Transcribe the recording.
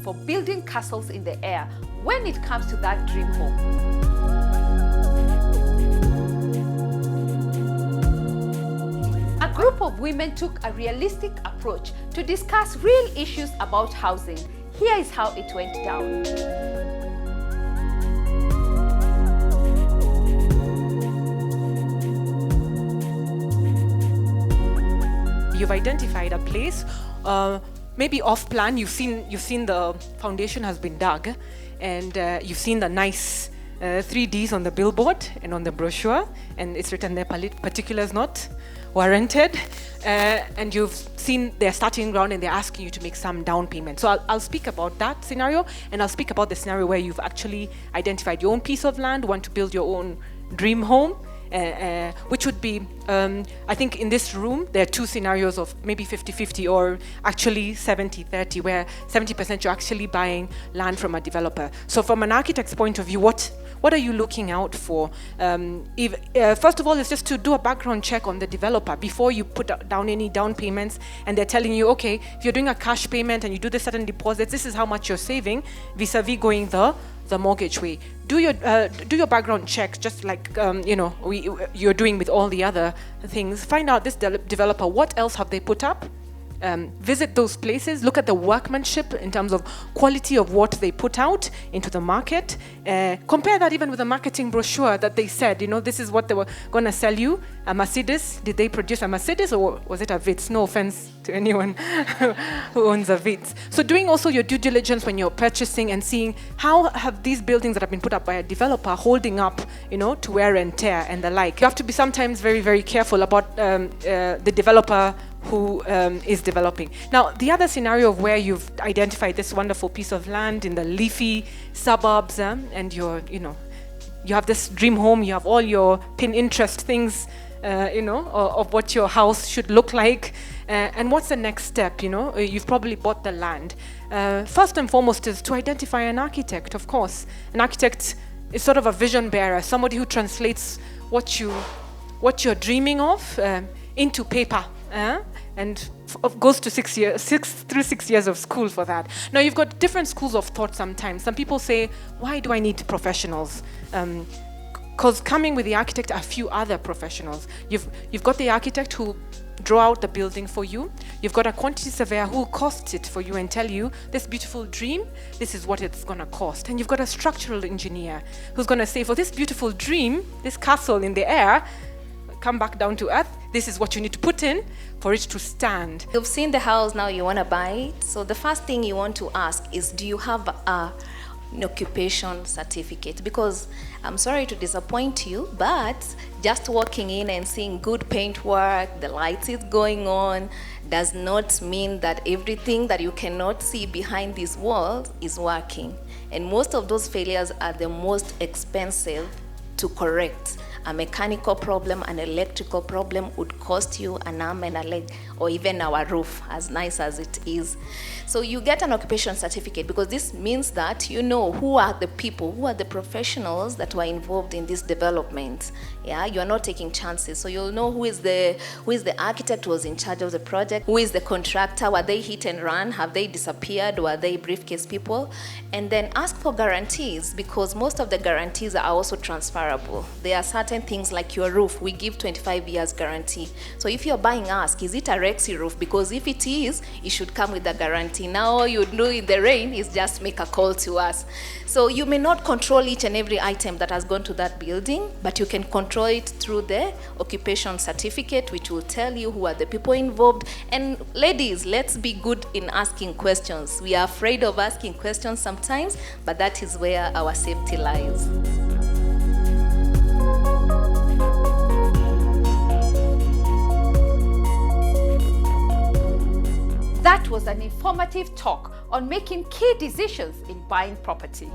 for building castles in the air when it comes to that dream home. A group of women took a realistic approach to discuss real issues about housing. Here is how it went down. You've identified a place, maybe off plan. You've seen the foundation has been dug, and you've seen the nice 3Ds on the billboard and on the brochure, and it's written there, particulars not warranted, and you've seen their starting ground and they're asking you to make some down payment. So I'll speak about that scenario, and I'll speak about the scenario where you've actually identified your own piece of land, want to build your own dream home, which would be, I think in this room, there are two scenarios of maybe 50-50 or actually 70-30, where 70% you're actually buying land from a developer. So from an architect's point of view, what are you looking out for? First of all, is just to do a background check on the developer before you put down any down payments, and they're telling you, okay, if you're doing a cash payment and you do the certain deposits, this is how much you're saving vis-a-vis going the mortgage way. Do your background check, just like you're doing with all the other things. Find out this developer, what else have they put up? Visit those places, look at the workmanship in terms of quality of what they put out into the market. Compare that even with the marketing brochure that they said, this is what they were going to sell you. A Mercedes, did they produce a Mercedes or was it a Vitz? No offense to anyone who owns a Vitz. So doing also your due diligence when you're purchasing and seeing how have these buildings that have been put up by a developer holding up, to wear and tear and the like. You have to be sometimes very, very careful about the developer who is developing. Now, the other scenario of where you've identified this wonderful piece of land in the leafy suburbs, and you have this dream home, you have all your Pinterest things, of what your house should look like. And what's the next step? You've probably bought the land. First and foremost is to identify an architect, of course. An architect is sort of a vision bearer, somebody who translates what you're dreaming of into paper. And goes to 6 years of school for that. Now, you've got different schools of thought sometimes. Some people say, why do I need professionals? Because coming with the architect are a few other professionals. You've got the architect who draw out the building for you. You've got a quantity surveyor who costs it for you and tell you, this beautiful dream, this is what it's going to cost. And you've got a structural engineer who's going to say, for this beautiful dream, this castle in the air, come back down to earth, this is what you need to put in for it to stand. You've seen the house, now you want to buy it. So the first thing you want to ask is, do you have an occupation certificate? Because I'm sorry to disappoint you, but just walking in and seeing good paintwork, the lights is going on, does not mean that everything that you cannot see behind these walls is working. And most of those failures are the most expensive to correct. A mechanical problem, an electrical problem would cost you an arm and a leg, or even our roof, as nice as it is. So you get an occupation certificate because this means that you know who are the people, who are the professionals that were involved in this development. Yeah, you are not taking chances. So you'll know who is the architect who was in charge of the project, who is the contractor, were they hit and run, have they disappeared, were they briefcase people? And then ask for guarantees, because most of the guarantees are also transferable. There are certain things like your roof, we give 25 years guarantee. So if you're buying, ask, is it a Rexy roof? Because if it is, it should come with a guarantee. Now all you do in the rain is just make a call to us. So you may not control each and every item that has gone to that building, but you can control it through the occupation certificate, which will tell you who are the people involved. And ladies, let's be good in asking questions. We are afraid of asking questions sometimes, but that is where our safety lies. That was an informative talk on making key decisions in buying property.